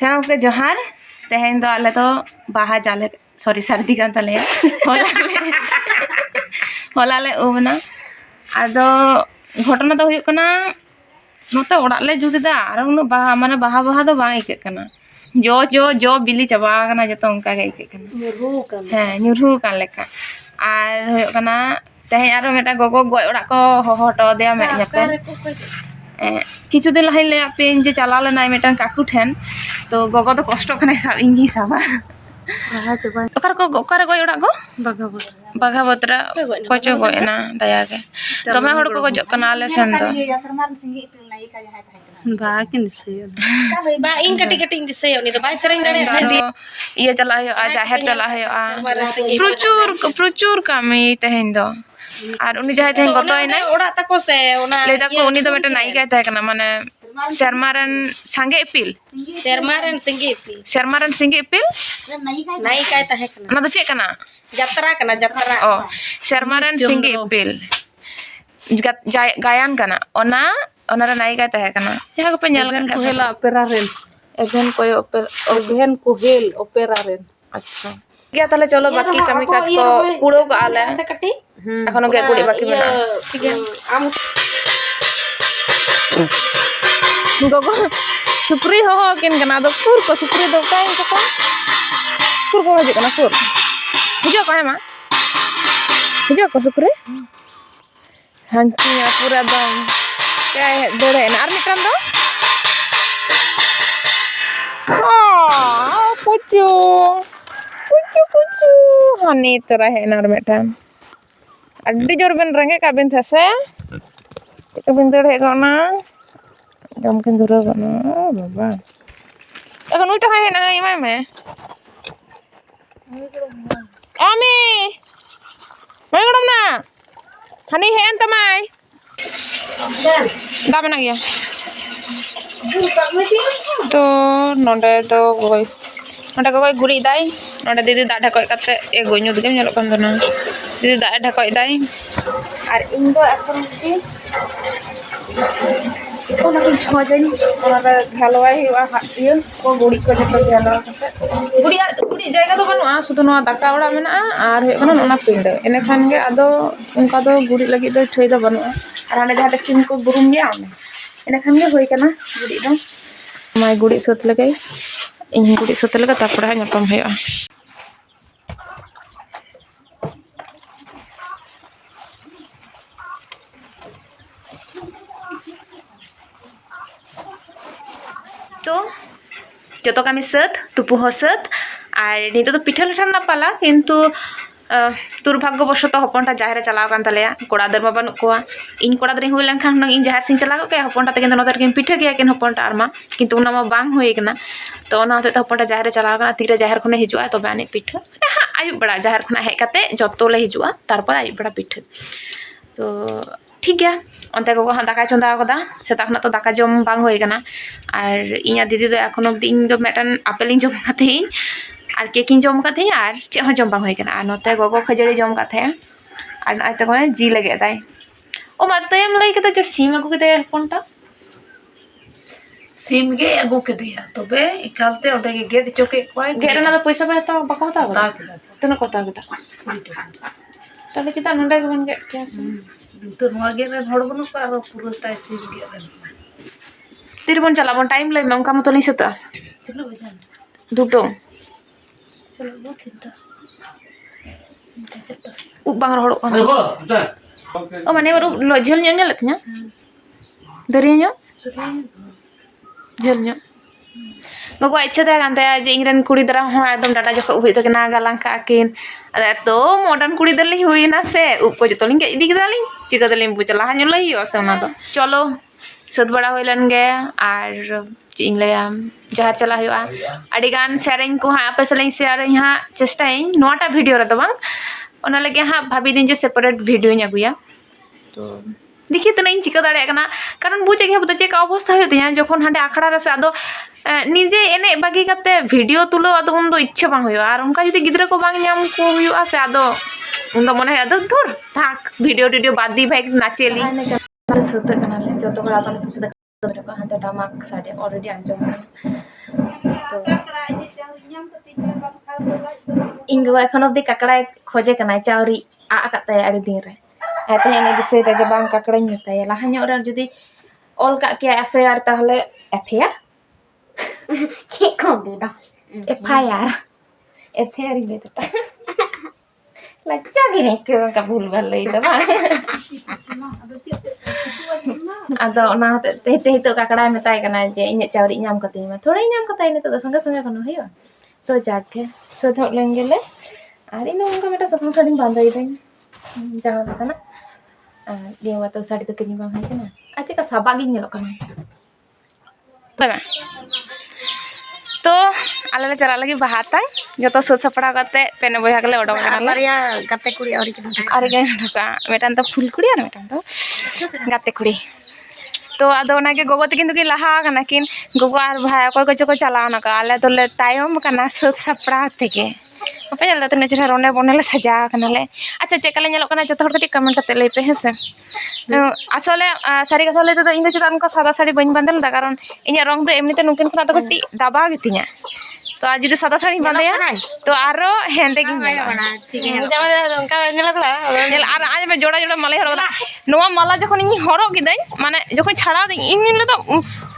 Sama ke Johar, tehen do ale to baha jale, sorry sardi kan tale ya. Hola le ubna. Ado घटना तो हुई कना नोते ओड़ा ले जुदी दा आर उन बाहा माने बाहा दो बांग इके कना जो बिली चबा कना जतो उनका गे इके कना ᱧᱩᱨᱦᱩ kan leka ar हुई कना तहे आरो मेटा गोगो गय ओड़ा को हहटो देया मे ᱧᱟᱯᱮ किछु दिन लहाई ले पे जे चला लेना मेटा काकू ठेन तो गोगो तो कष्ट कना सब इंगी साबा ओकर गय ओड़ा गो बाघाबोत्रा कोचो गयना दया के तमे हड़ को गजो कना ले सेन तो बाकिन से बा इन कटी कटी दिसे उनी तो बाय सेरेन दड़े ये चला है आ जाहिर चला है आ प्रचुर कामी तहेन दो आर उनी जाय तहेन गतोय ना ओड़ा तको से ओना ले दाको उनी तो बेटा नायिका तहे कना माने शर्मारन संगे इपिल शर्मारन संगे इपिल नायिका तहे कना ना तो चे कना जत्रा ओ शर्मारन संगे इपिल गायन कना ओना ओनारा नायिका तहे कना जहां को पे नेल कोहेला ओपेरा रेन एभेन कोहेल ओपेरा रेन अच्छा गया ताले चलो बाकी कमी काज को कुड़ो को आले एखनो गे गुड़ी बाकी बना ठीक है आम गोगो सुप्री हो किन कना दो पुर को सुप्री दो काई को पुर को हजे कना पुर हिजो को है मा हिजो को सुप्री हांची पूरा दम क्या है दड़े ना आर मिटन दो पुचू हानी तो रहे नार मेटन अड्डी जोर बिन रंगे का बिन थसे तो बिन दड़े गना जम किन दुरो गना बाबा এখন ওইটা হয় না ইমাই মে আমি মই গড়ম না হানি হেন তমাই দাম না গিয়া तो नोडे तो गई नोडे गई गुड़ी दाई नोडे दीदी दा ढाकोय काते ए गई ᱧᱩᱫ ᱜᱮᱢ ᱧᱮᱞᱚᱜ ᱠᱟᱱ ᱫᱚ ना दीदी दा ढाकोय दाई আর ᱤᱧ ᱫᱚ এখন কি ओना को छजन ओना घालवाई हुआ हातियो को गुड़ी को जतो घालवा कते गुड़ी जायगा तो बनुआ सुदु नवा दाका ओड़ा मेना आर हे कना ओना पिंडे एने खान गे आदो उनका दो गुड़ी लगी दो छय दो बनुआ आर हाने जहां सिम को बुरुम गया एने खान गे होई कना गुड़ी दो माय गुड़ी सत लगे इन गुड़ी सत लगे तापर हा ñapam होया तो जो तो कमी सत तुपु हो सत और नितो तो पिठा लठा ना पाला किंतु दुर्भाग्यवशत हपनटा जाहेर चलाव कान तलेया कोड़ा दर बाबा नुकोआ इन कोड़ा दर हुई लेनखान नंग इन जाहेर सिंग चलाव के हपनटा ते किंतु नदर किन पिठा गया किन हपनटा आरमा किंतु उना मा बांग होई कना तो ओना होते हपनटा जाहेर चलाव कना तीरे जाहेर खने हिजुआ तबे आने पिठा हां आयु बड़ा जाहेर खना हे काते जतो ले हिजुआ तारपर आयु बड़ा पिठा तो ठीक गया अंते को हाँ दाका चंदा कदा सेता खना तो दाका जम बांग होई कना और इया दीदी तो एखोनो इन दो मेटन आपेल जम काते और केक जम काते और चे हो जम बांग होई कना और नते गोगो खजड़ी जम काते और नाते को जी लगे दाई ओ मातेम लई कते जो सीम अगु कते फोनटा सीम गे अगु कदिया तबे इकालते ओडे गे गेट चोके कोई गेट ना तो पैसा बेता बाको ता तने कोता गता तबे चिता नंडे गन गेट क्या से तो नगे रे हड़ बनो का रो पूरा टाइम सीम गे रे तिरबन चला बन टाइम ले मंका मत नहीं सता चलो बजान दुटो चलो दो थिनटा उ बांग हड़ ओ माने रो झल ᱧᱚ लत냐 दरिया ᱧᱚ झल ᱧᱚ गोगो इच्छा ता कानते जे इंगरन कुड़ी दरा हो एकदम डाटा जको हुई तो ना गालां का किन तो मॉडर्न कुड़ी दर लिंग हुई ना से उप को जतो लिंग इदी गदाली चिका दलिंग बुचला हां लई हो से ना तो चलो सद बड़ा होइलन गे आर चिंग लेया जहार चला हुआ अडी गान सेरेंग को हां आपे सलिंग शेयर यहां चेष्टाई नोटा वीडियो रे तो बांग ओना लगे हां भाभी दिन जे सेपरेट वीडियो नी अगुया तो देखिए तो नहीं चिका दाड़े कना कारण बुझे के तो चेक अवस्था होते हैं जखन हांडे आखड़ा रे से आदो निजे एने बागी करते वीडियो तुलो आदो उन दो इच्छा बांग होयो आर उनका जदी गिद्रा को बांग नाम को हुआ से आदो उन दो मने आदो धुर थाक वीडियो बाद दी भाई नाचेली सत कना ले जतो बड़ा अपन Berapa hantar damak sade already anjom kan. तो ᱤᱧ ᱜᱚᱜᱚ ᱮᱠᱷᱚᱱ ᱚᱵᱫᱤ ᱠᱟᱠᱲᱟᱭ ᱠᱷᱚᱡᱮ ᱠᱟᱱᱟᱭ ᱪᱟᱣᱨᱤ ᱟᱜ ᱟᱠᱟᱫ ᱛᱟᱭᱟ ᱟᱹᱰᱤ ᱫᱤᱱ ᱨᱮ ᱟᱭᱛᱮ ᱤᱧ ᱫᱤᱥᱟᱹᱭᱮᱫᱟ ᱡᱮ ᱵᱟᱝ ᱠᱟᱠᱲᱟᱧ ᱢᱮᱛᱟᱭᱟ ᱞᱟᱦᱟ ᱧᱚᱜ ᱨᱮ ᱡᱩᱫᱤ ᱚᱞ ᱠᱟᱜ ᱠᱮᱭᱟ ᱮᱯᱷᱟᱭᱟᱨ ᱛᱟᱦᱞᱮ ᱮᱯᱷᱟᱭᱟᱨ ᱪᱮᱫ ᱠᱚ ᱞᱟᱹᱭᱫᱟ एफआईआर एफआईआर ही लेता लज्जा गिरी के का भूल भाल लई दबा आदो ना ते तो काकड़ा मेताय कना जे इने चावरी नाम कते मा थोड़ी नाम कते ने तो संगे संगे कनो हयो तो जाके सोधो लेंगेले आर इन उनका बेटा ससंग साड़ी बांधई दे जहां कना देवा तो साड़ी तो किनी बांध है ना अच्छा का साबा गी नेलो कना तो आले ले चला लगी बाहातां जतो सद सपड़ा करते पेने बया गले ओडो कना बारिया गाते कुड़ी और गे ढका मेटान तो फुल कुड़ी और मेटान तो गाते कुड़ी तो आदो नागे गोगो तकिन तो लहा कना किन गोगो आर भाई कोई को चको चलाव ना का आले तो ले तायम कना सद सपड़ा तेगे apa nyala tene chera ronde bonele saja kanale acha chekale nyalok kana joto hor kati comment kate lay pe hese asole sari katha lay to inde cheta unka sada sari bañ bandel da karon inya rong do emnite nungkin khona to kati daba gitinya तो आज जदि सादा साड़ी बांधया तो आरो हेंदे गिन बना ठीक है जमा उनका नेलकला नेल आर आज में जोड़ा जोड़ा माला हरो नोवा माला जखन इन हरो किदै माने जखन छाड़ा दि इन निले तो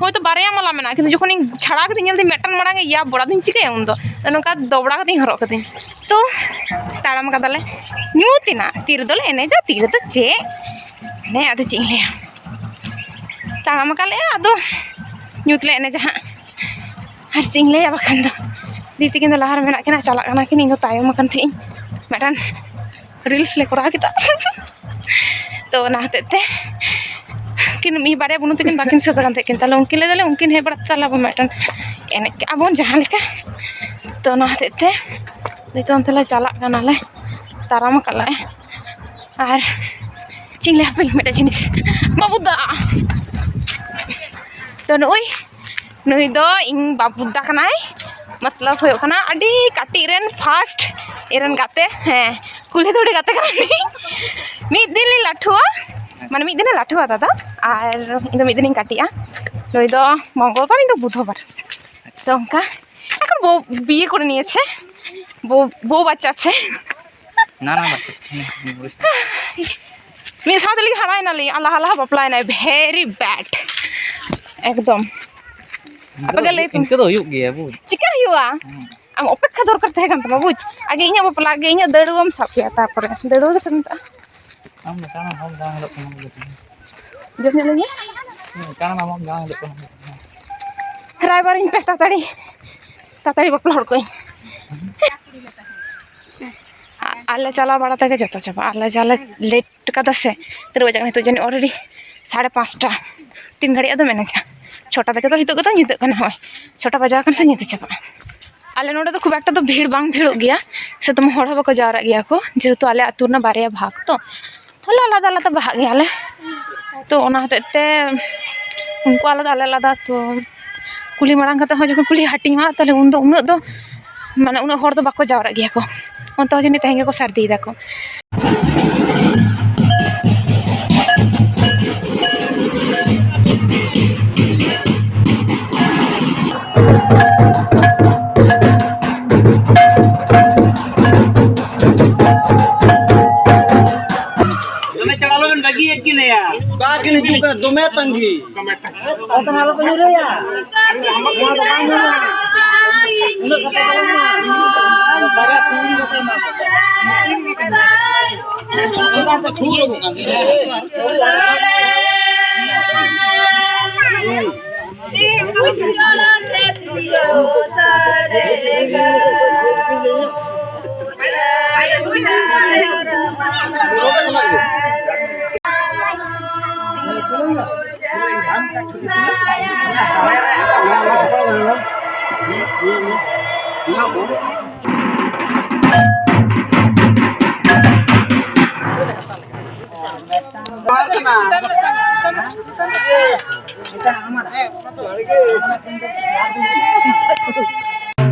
होय तो बारया माला मेना किंतु जखन इन छाड़ा के नेल दि मेटन मांगे या बड़ा दिन चिके उन दो नोका दोबड़ा के हरो कदिन तो ताड़म कदाले न्यूतिना तीर दोले एने जा तीर तो चे ने आदि चिले ताड़म काले आदो न्यूतले एने जा हर चिंगले या बखन दो दीदी किन लहार मेना किना चला कना किन इन तायम कन थी मेटन रील्स ले करा किता तो ना हते किन मी बारे बुनु तकिन बाकिन से करन तकिन तले उनकिन ले दले उनकिन हे बड़ा तला मेटन एने अबन जहां लेका तो ना हते नितों तले चला कना ले ताराम कला आर चिंगले पे मेटा जिनिस बाबूदा तो नोई नुई दो इन बाबूदा कनाय मतलब हो कना अडी काटी रेन फास्ट एरन गाते हैं कुले थोड़े गाते कना मिद दिन ली लाठुआ माने मिद दिन लाठुआ दादा और इन दो मिद दिन काटिया नुई दो मंगलबार इन दो बुधवार तो उनका এখন বউ বিয়ে করে নিয়েছে বউ বাচ্চা আছে না না বাচ্চা मी साथ लिखा हाराय ना ली अल्लाह अल्लाह बपलाय ना वेरी बैड एकदम apa gale इनके तो हुयुग गया बुझ चिका हुआ am opekha dorkar tahe kan tama buj age inya bapla age inya daduam sapya tapore dadu do tanta am kana हम गांग लोग को jone lagi kana हम गांग लोग को driver in pesta tatari bapla hor koi alle chala bada tege joto chaba alle jale late kada se तेरे वजह तो जने ऑलरेडी 5:30 3 घड़ी अदो मैंने जा छोटा तक तो हितो तो नित कना होय छोटा बजा कन से नित चबा आले नोडे तो खूब एकटा तो भीड़ बांग भीड़ गया से तुम हड़ बको जावरा गया को जेहेतु आले आतुरना बारिया भाग तो हला आलादा आलादा भाग गयाले तो ओना हतेते उनको आलादा आलादा तो कुली मांग कते हो जखन कुली हाटिंग मा तले उन दो माने उन हड़ दो बको जावरा गया को onto jeni tehenge ko sardi dako bagi yakin ya bagi ni juga dome tanggi kata halo penure ya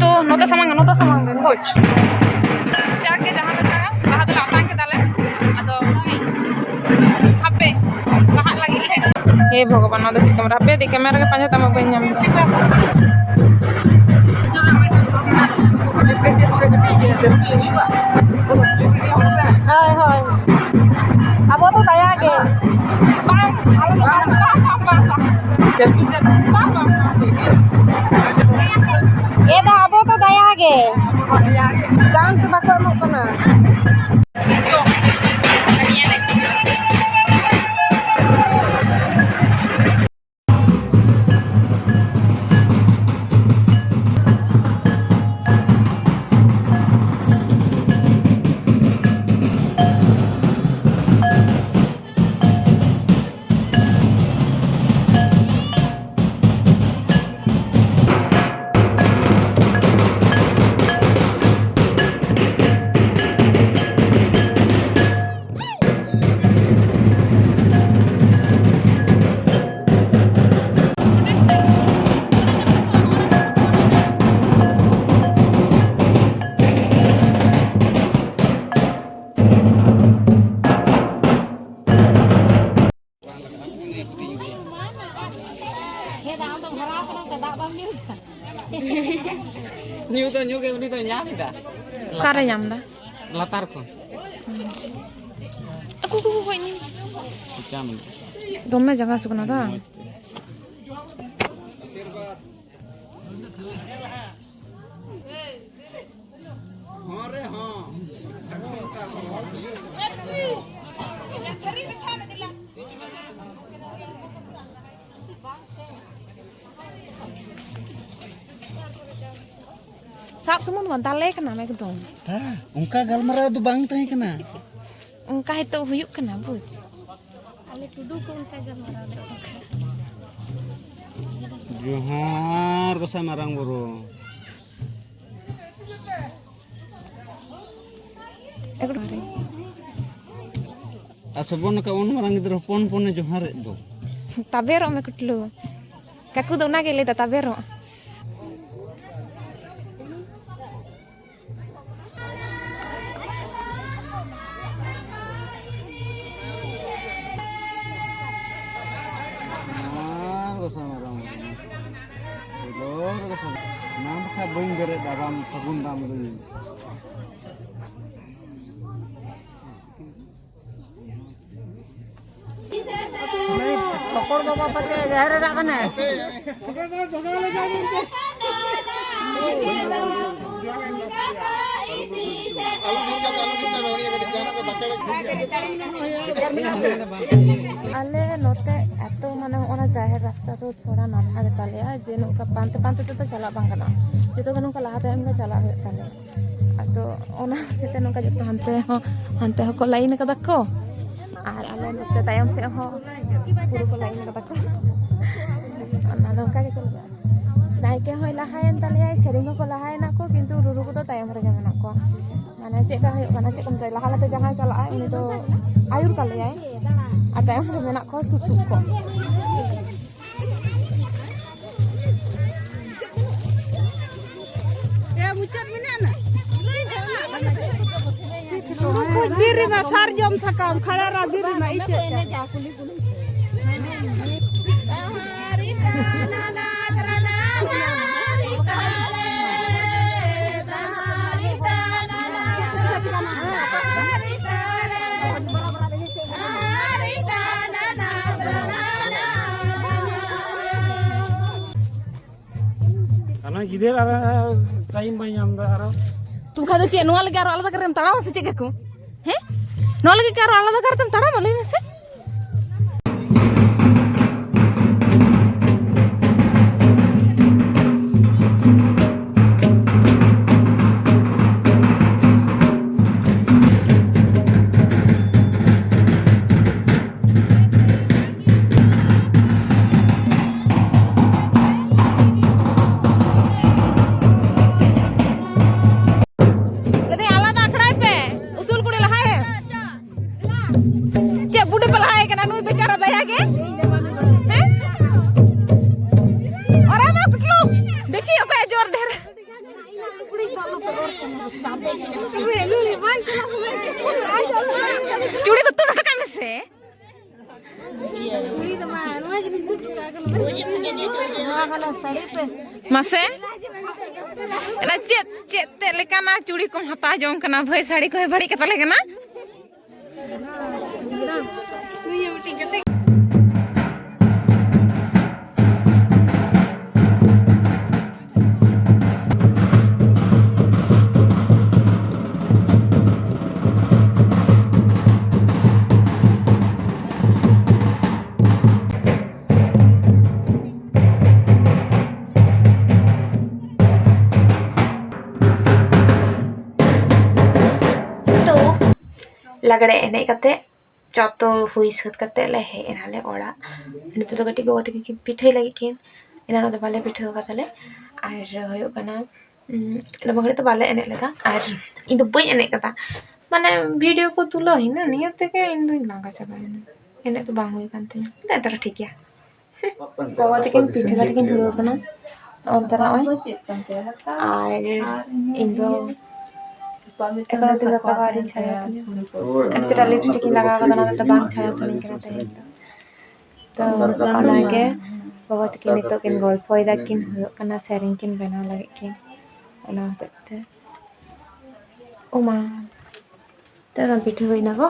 तो नोता samang coach जाके जहां पे था वहां तो लाता के डाले अदो हापे वहां लगी ले हे भगवान ना चेक कैमरा पे दे कैमरा के पांच तम बन नाम हाय हाय अब तो दया के ये दा अब तो दया के चांस बाको नो कना Nyu ke uni to nyam da. Kare nyam dah. Latar kon. Aku ini. Jam. Dome jaga sukuna dah. Hore ha. Sab semua tuan tale kena mek dong. Ungka galmarau tu bang tahi kena. Ungkah itu huyuk kena buj. ale tudu ko unta gamara Johar ko sa marang buru. Ekor hari. Asubon ka un marang idro pon johar do. Tabero mek kutlu. Kaku do na gele ta tabero. Nam ka bing bere dalam sabun dam dulu. पकड़ दो पापा के जहर रखना है Ale note atau mana orang jahir rasta tu थोड़ा नाना देता लिया जे नुका पांते पांते तो चला bang kana itu kan नुका लाहा टाइम का चला हुआ तले atau ona kita नुका जतो hante ho ko lain kada ko ar ale note tayam se ho puro ko lain kada ko ona नुका ke चला naike hoi lahayan taliya sering ko lahayan aku kintu ruru ko to tayam rega menak ko mana cek ka hoyok kana cek kumtai lahala te jangan salah ini to ayur kali ya ada yang menak ko sutuk ko diri ma sarjom sakam khalara diri ma ice Karena gider ada time banyak ada. तुम खादो चे नोआ लगे आरो आलादा करम तड़ा मसे चे को हैं नोआ लगे आरो आलादा करतम तड़ा मले मसे बुढ़े पलाए के ना नु बेचारा दया के हैं अरे मैं कुटलो देखी ओके जोर ढेर चूड़ी तो तू टका में से मासे एना चेत चेत ते लेकाना चूड़ी को हता जों कना भाई साड़ी को बड़ी कता लेकना लगड़े एने कते जतो हुई सत कते ले हे एनाले ओड़ा नितो तो गटी गोते की पिठे लगी किन एना तो बाले पिठे कतले आर होयो कना एना बगड़े तो बाले एने लेदा आर इन तो बई एने कता माने वीडियो को तुलो हिना निया तके इन दो लागा चबा एने तो बांग होय कांते ता तर ठीक है गोते की पिठे गटी की धुरो कना अंतरा ओय आर इन दो एकोनो तो लगावारी छाया एक्चुअली लिपस्टिक लगा का ना तो बांग छाया सनी करते हैं तो ओनागे बहुत की नितो किन गोल फायदा किन हुयो कना शेयरिंग किन बना लगे किन ओना होते ओमा तो पिठे होइना गो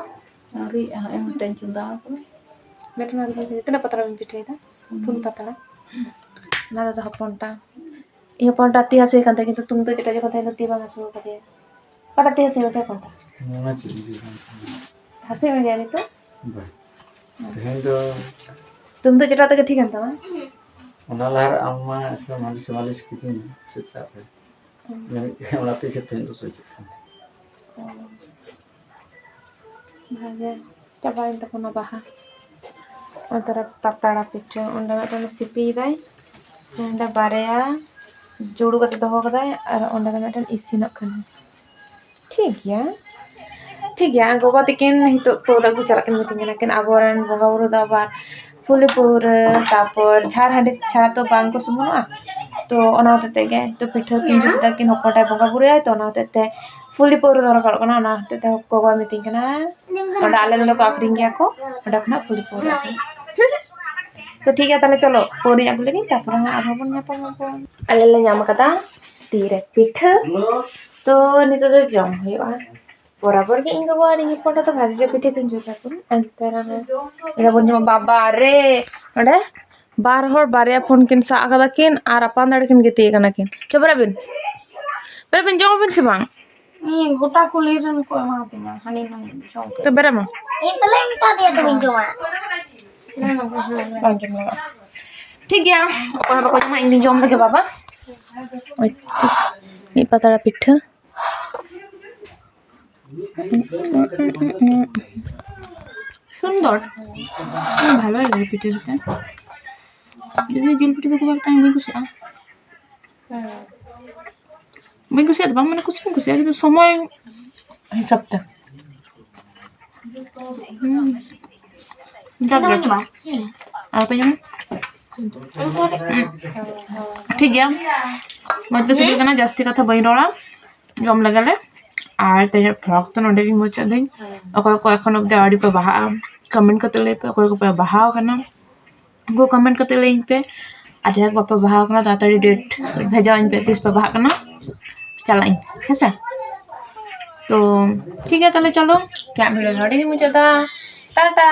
अरे एम टेंशन दा बेटना तना पतरा में पिठे दा फुल पतरा ना तो हपनटा ये हपनटा ती हसुई कांते किंतु तुम तो जेटा जो कथा ती बांग हसु कते पटाते हसे होते पंटा हसे में जानी तो तुम तो जेटा तक ठीक अंता उनालार अम्मा समालिस कितिन सेता पे उनाते खेते तो सोच भागे चाबाइन तक ना बाहा अंतरा पतड़ा पिठे ओंडा ना सिपी दाई ओंडा बारेया जोड़ू कते दोहो कदाय और ओंडा ना इसिनक खाना ठीक है गोगो तकिन हितो पूरा को चला किन मिटिंग लेकिन आगोरन बोगा बुरु दा बार फुले पूरा तापर झार हांडे छाड़ा तो बांग को सुमुआ तो ओना होते के तो पिठर किन जुदा किन होपटा बोगा बुरु आय तो ओना होते फुले पूरा दर कर कना ओना होते गोगो मिटिंग कना ओंडा आले नोडे को आखरिंग गया को ओंडा खना फुले पूरा तो ठीक है ताले चलो पूरी आगु लेकिन तापर ना आबो बन न्यापा मबो आले ले ᱧᱟᱢ कदा तीरे पिठा तो नितो तो जम हुआ बराबर के इंग गो आरी फोटो तो भागे के पिठे किन जोता को अंतरा में एरा बन जमा बाबा रे ओडे बार हर बारिया फोन किन सा आगा किन आर अपन दाड़ किन गेते कना किन चबरा बिन जम बिन से बांग ये गोटा को ले रन को मा दिना हनी न जों तो बेरा मा इन तले मिटा दिया तो इन जोमा जम लगा ठीक है ओको बाको जमा इन जम लगे बाबा मी पतड़ा पिठा सुंदर ভালো লাগে পিঠে খেতে যদি জিল পিঠে খুব একটা আমি খুশি আমি খুশি বাবা মানে খুশি কিন্তু সময় হিসাবটা আর पे जाना ठीक है मतलब से करना जास्ती कथा बई रोड़ा जम लगाले और ते फ्रॉक तो नोडे की मुचा दिन अकोय को एखन अब आड़ी पे बाहा कमेंट करते ले पे अकोय को पे बाहा करना वो कमेंट करते ले इन पे आज एक बापा बाहा करना ताताड़ी डेट भेजा इन पे 30 पे बाहा करना चला इन है तो ठीक है ताले चलो क्या वीडियो नोडे की मुचा टाटा।